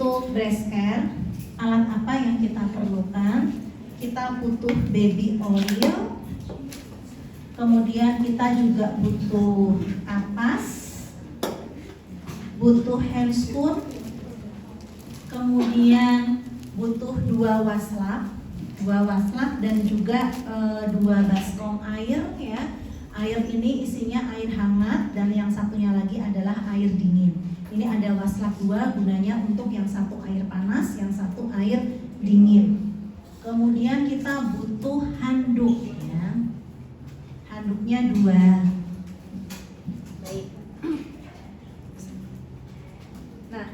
untuk breast care, alat apa yang kita perlukan? Kita butuh baby oil, kemudian kita juga butuh kapas, butuh handscoon, kemudian butuh 2 waslap dan juga 2 baskom air ya. Air ini isinya air hangat dan yang satunya lagi adalah air dingin. Ini ada waslap 2 gunanya untuk yang satu air panas, yang satu air dingin. Kemudian kita butuh handuk ya. Handuknya 2. Baik. Nah,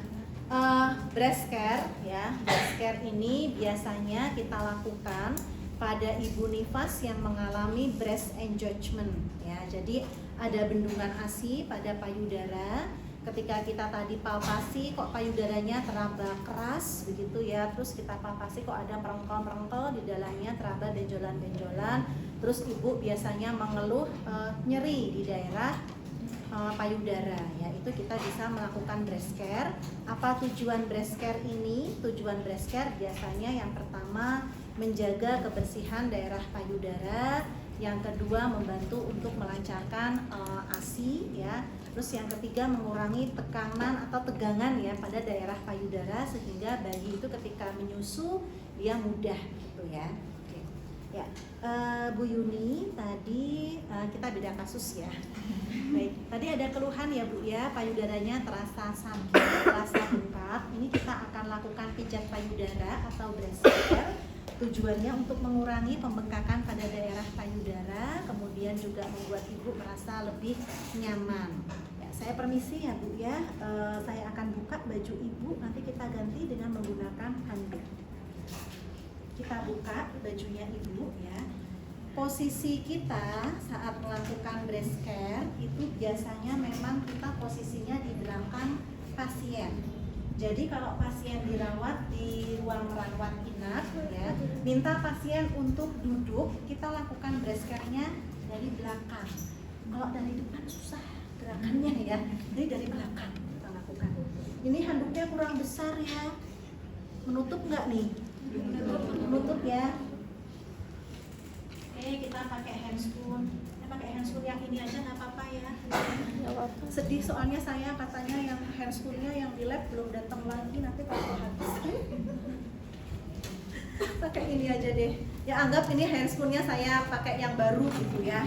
breast care ya. Breast care ini biasanya kita lakukan pada ibu nifas yang mengalami breast engorgement ya. Jadi ada bendungan ASI pada payudara. Ketika kita tadi palpasi kok payudaranya teraba keras begitu ya. Terus kita palpasi kok ada merengkel-merengkel di dalamnya, teraba benjolan-benjolan. Terus ibu biasanya mengeluh nyeri di daerah payudara ya. Itu kita bisa melakukan breast care. Apa tujuan breast care ini? Tujuan breast care biasanya yang pertama menjaga kebersihan daerah payudara, yang kedua membantu untuk melancarkan ASI ya, terus yang ketiga mengurangi tekanan atau tegangan ya pada daerah payudara sehingga bayi itu ketika menyusu dia mudah gitu ya. Oke. Ya, Bu Yuni tadi kita beda kasus ya. Baik, tadi ada keluhan ya Bu ya, payudaranya terasa sakit, terasa bengkak. Ini kita akan lakukan pijat payudara atau breast care. Tujuannya untuk mengurangi pembengkakan pada daerah payudara, kemudian juga membuat ibu merasa lebih nyaman. Ya, saya permisi ya Bu ya, saya akan buka baju ibu, nanti kita ganti dengan menggunakan handuk. Kita buka bajunya ibu ya. Posisi kita saat melakukan breast care itu biasanya memang kita posisinya di belakang pasien. Jadi kalau pasien dirawat di ruang rawat inap ya, minta pasien untuk duduk, kita lakukan breast care-nya dari belakang. Kalau dari depan susah gerakannya ya, jadi dari belakang kita lakukan. Ini handuknya kurang besar ya, menutup nggak nih? Menutup ya. Oke, kita pakai handscoon. Pakai handscoon yang ini aja nggak apa-apa ya. Sedih soalnya saya katanya yang handscoonnya yang di lab belum datang lagi, nanti kalau habis. Pakai ini aja deh. Ya anggap ini handscoonnya saya pakai yang baru gitu ya.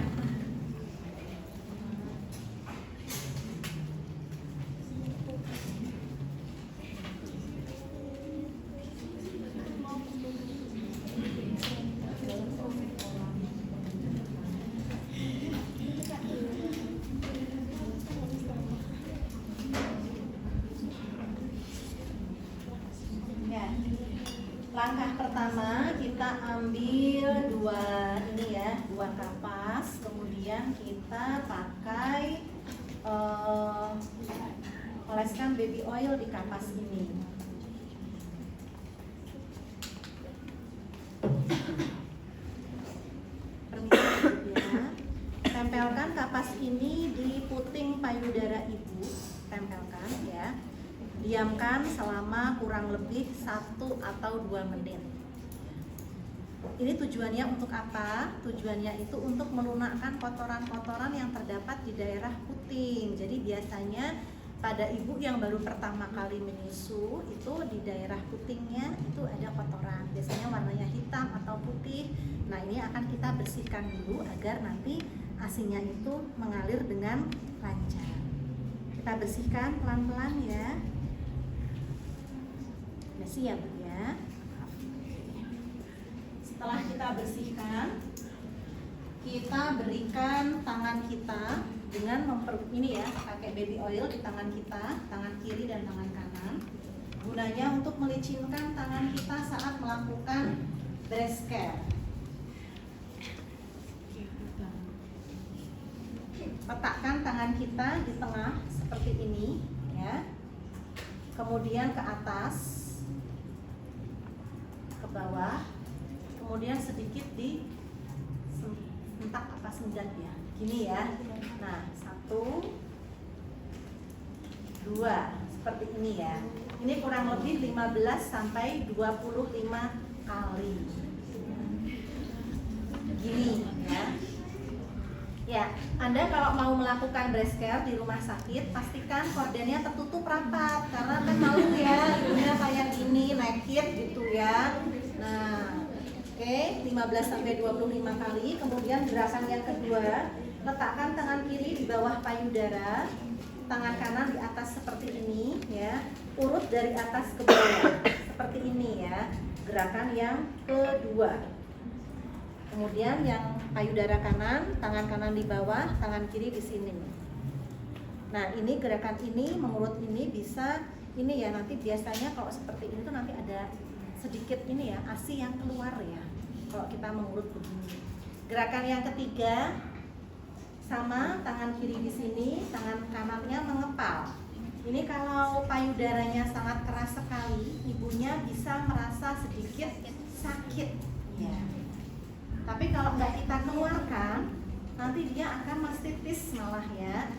Langkah pertama kita ambil dua kapas, kemudian kita pakai oleskan baby oil di kapas ini. Permisi ya. Tempelkan kapas ini di puting payudara ibu, tempelkan ya. Diamkan selama kurang lebih 1 atau 2 menit. Ini tujuannya untuk apa? Tujuannya itu untuk melunakkan kotoran-kotoran yang terdapat di daerah puting. Jadi biasanya pada ibu yang baru pertama kali menyusu itu di daerah putingnya itu ada kotoran. Biasanya warnanya hitam atau putih. Nah ini akan kita bersihkan dulu agar nanti ASI-nya itu mengalir dengan lancar. Kita bersihkan pelan-pelan ya. Ya Bu ya. Setelah kita bersihkan, kita berikan tangan kita dengan ini ya, pakai baby oil di tangan kita, tangan kiri dan tangan kanan. Gunanya untuk melicinkan tangan kita saat melakukan breast care. Letakkan tangan kita di tengah seperti ini ya. Kemudian ke atas, bawah, kemudian sedikit di sentak apa sendat ya, gini ya. Nah 1, 2 seperti ini ya. Ini Ini kurang lebih 15 sampai 25 kali. Gini ya. Ya, Anda kalau mau melakukan breast care di rumah sakit, pastikan kordennya tertutup rapat karena kan malu ya, ibunya kayak gini, naked gitu ya. Nah, oke, 15 sampai 25 kali. Kemudian gerakan yang kedua, letakkan tangan kiri di bawah payudara, tangan kanan di atas seperti ini ya. Urut dari atas ke bawah seperti ini ya. Gerakan yang kedua. Kemudian yang payudara kanan, tangan kanan di bawah, tangan kiri di sini. Nah, ini gerakan ini mengurut ini bisa ini ya, nanti biasanya kalau seperti ini tuh nanti ada sedikit ini ya, ASI yang keluar ya. Kalau kita mengurut begini. Gerakan yang ketiga sama, tangan kiri di sini, tangan kanannya mengepal. Ini kalau payudaranya sangat keras sekali, ibunya bisa merasa sedikit sakit ya. Tapi kalau nggak kita keluarkan, nanti dia akan mastitis malah ya.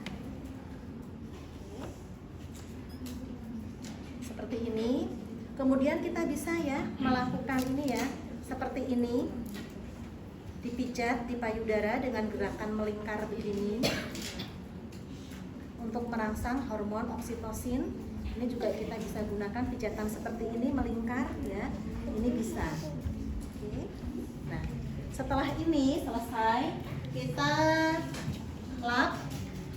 Seperti ini. Kemudian kita bisa ya melakukan ini ya, seperti ini. Dipijat di payudara dengan gerakan melingkar begini. Untuk merangsang hormon oksitosin. Ini juga kita bisa gunakan pijatan seperti ini melingkar ya. Ini bisa. Oke. Nah, setelah ini selesai, kita lap.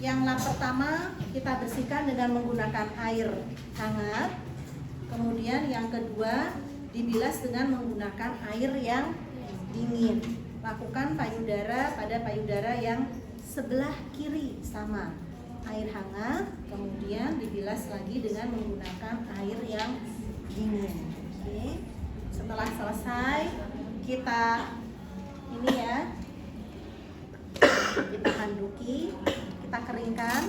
Yang lap pertama kita bersihkan dengan menggunakan air hangat. Kemudian yang kedua dibilas dengan menggunakan air yang dingin. Lakukan payudara pada payudara yang sebelah kiri sama. Air hangat, kemudian dibilas lagi dengan menggunakan air yang dingin. Oke. Setelah selesai, kita ini ya, kita handuki, kita keringkan,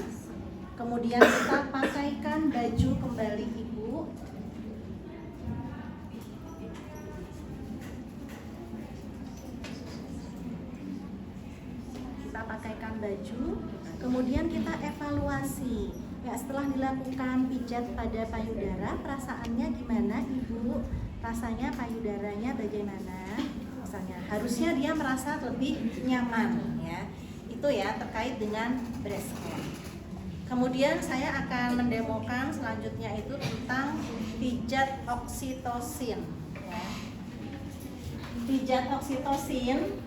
kemudian kita pakaikan baju kembali ibu. Kita pakaikan baju, kemudian kita evaluasi. Ya, setelah dilakukan pijat pada payudara, perasaannya gimana ibu? Rasanya payudaranya bagaimana? Harusnya dia merasa lebih nyaman ya. Itu ya terkait dengan breast care. Kemudian saya akan mendemokan selanjutnya itu tentang pijat oksitosin ya. Pijat oksitosin